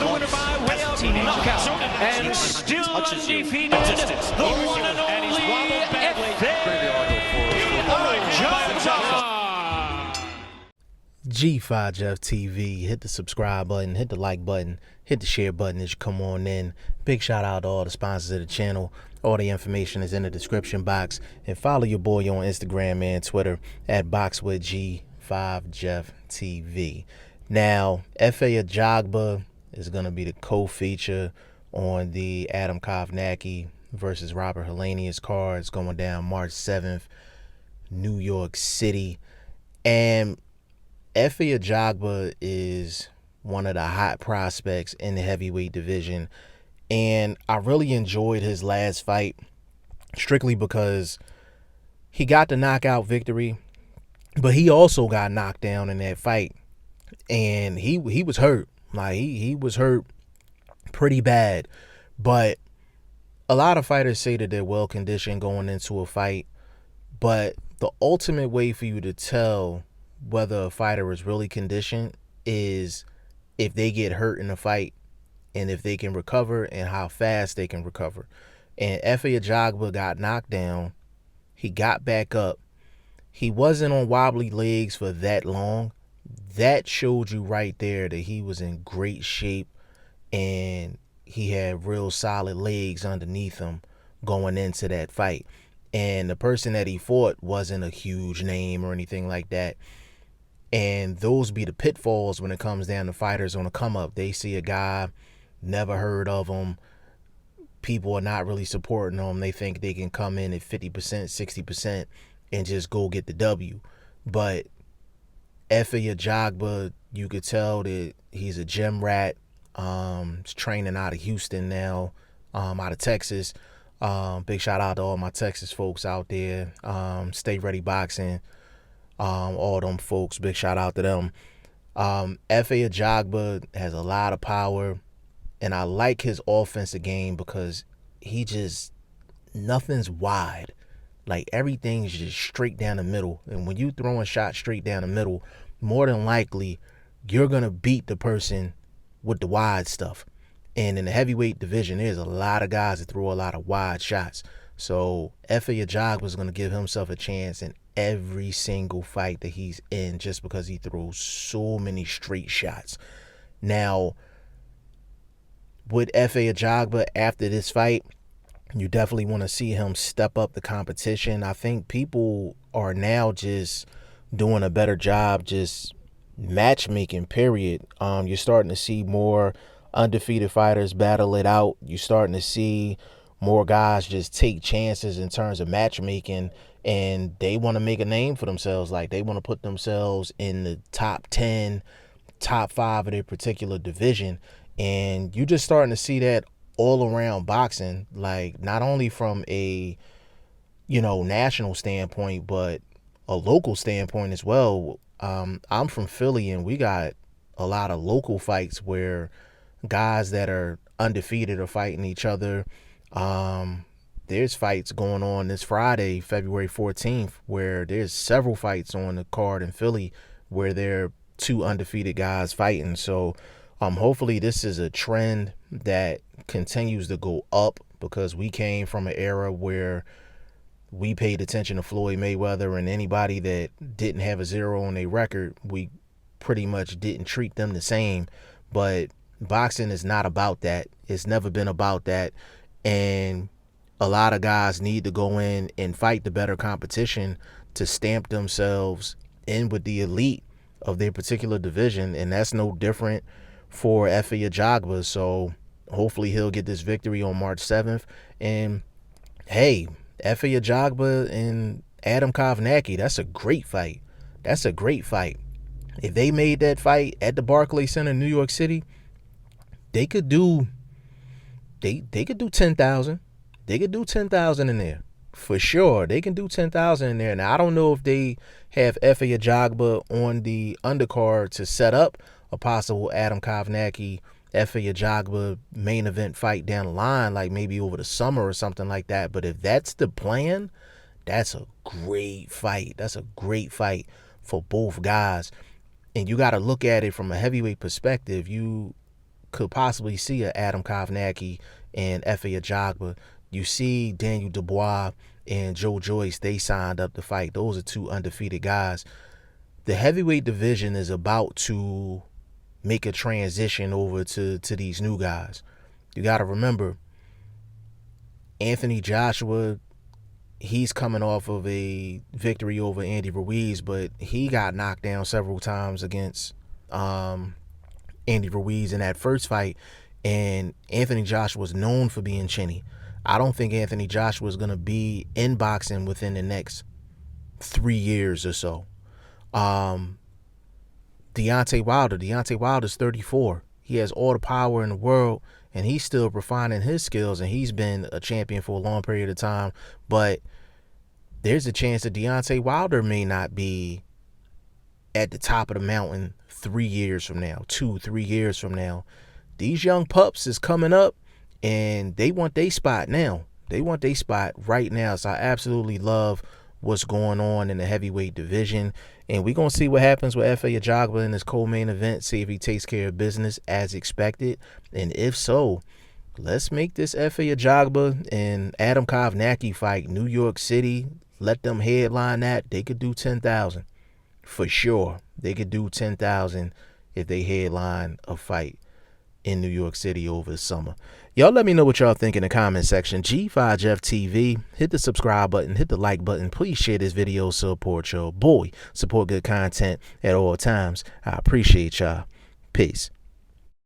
the winner by way of knockout. And still undefeated, the one and only Efe Ajagba. G5 Jeff TV, hit the subscribe button, hit the like button, hit the share button as you come on in. Big shout out to all the sponsors of the channel. All the information is in the description box. And follow your boy on Instagram and Twitter at BoxingFirst Jeff TV. Now, Efe Ajagba is going to be the co-feature on the Kownacki versus Robert Helenius card. It's going down March 7th, New York City. And Efe Ajagba is one of the hot prospects in the heavyweight division, and I really enjoyed his last fight strictly because he got the knockout victory, but he also got knocked down in that fight, and he was hurt. Like he was hurt pretty bad. But a lot of fighters say that they're well conditioned going into a fight, but the ultimate way for you to tell whether a fighter is really conditioned is if they get hurt in a fight and if they can recover and how fast they can recover. And Efe Ajagba got knocked down. He got back up. He wasn't on wobbly legs for that long. That showed you right there that he was in great shape and he had real solid legs underneath him going into that fight. And the person that he fought wasn't a huge name or anything like that. And those be the pitfalls when it comes down to fighters on the come up. They see a guy, never heard of him. People are not really supporting him. They think they can come in at 50%, 60% and just go get the W. But Efe Ajagba, you could tell that he's a gym rat. He's training out of Houston now, out of Texas. Big shout out to all my Texas folks out there. Stay Ready Boxing. All them folks, big shout out to them. Efe Ajagba has a lot of power, and I like his offensive game because nothing's wide. Like everything's just straight down the middle. And when you throwing shots straight down the middle, more than likely you're gonna beat the person with the wide stuff. And in the heavyweight division, there's a lot of guys that throw a lot of wide shots. So Efe Ajagba is gonna give himself a chance in every single fight that he's in just because he throws so many straight shots. Now, with Efe Ajagba after this fight, you definitely want to see him step up the competition. I think people are now just doing a better job just matchmaking, period. You're starting to see more undefeated fighters battle it out. You're starting to see more guys just take chances in terms of matchmaking, and they want to make a name for themselves. Like they want to put themselves in the top 10, top 5 of their particular division. And you're just starting to see that all around boxing, like not only from a, national standpoint, but a local standpoint as well. I'm from Philly, and we got a lot of local fights where guys that are undefeated are fighting each other. There's fights going on this Friday, February 14th, where there's several fights on the card in Philly where there are 2 undefeated guys fighting. So hopefully this is a trend that continues to go up, because we came from an era where we paid attention to Floyd Mayweather, and anybody that didn't have a 0 on their record, we pretty much didn't treat them the same. But boxing is not about that. It's never been about that. And a lot of guys need to go in and fight the better competition to stamp themselves in with the elite of their particular division. And that's no different for Efe Ajagba. So hopefully he'll get this victory on March 7th. And hey, Efe Ajagba and Kownacki, that's a great fight. That's a great fight. If they made that fight at the Barclays Center in New York City, they could do 10,000. They could do 10,000 in there for sure. They can do 10,000 in there. Now I don't know if they have Efe Ajagba on the undercard to set up a possible Kownacki Efe Ajagba main event fight down the line, like maybe over the summer or something like that. But if that's the plan, that's a great fight. That's a great fight for both guys. And you got to look at it from a heavyweight perspective. You could possibly see a Adam Kownacki and Efe Ajagba. You see Daniel Dubois and Joe Joyce, they signed up to fight. Those are 2 undefeated guys. The heavyweight division is about to make a transition over to these new guys. You got to remember, Anthony Joshua, he's coming off of a victory over Andy Ruiz, but he got knocked down several times against Andy Ruiz in that first fight, and Anthony Joshua was known for being chinny. I don't think Anthony Joshua is going to be in boxing within the next 3 years or so. Deontay Wilder's 34. He has all the power in the world, and he's still refining his skills, and he's been a champion for a long period of time. But there's a chance that Deontay Wilder may not be at the top of the mountain 3 years from now, 2-3 years from now. These young pups is coming up, and they want their spot now. They want their spot right now. So I absolutely love what's going on in the heavyweight division, and we're gonna see what happens with Efe Ajagba in this co-main event, see if he takes care of business as expected, and if so, let's make this Efe Ajagba and Adam Kownacki fight New York City. Let them headline that. They could do 10,000 for sure. They could do 10,000 if they headline a fight in New York City over the summer. Y'all let me know what y'all think in the comment section. G5Jeff TV, hit the subscribe button, hit the like button. Please share this video, support your boy. Support good content at all times. I appreciate y'all. Peace.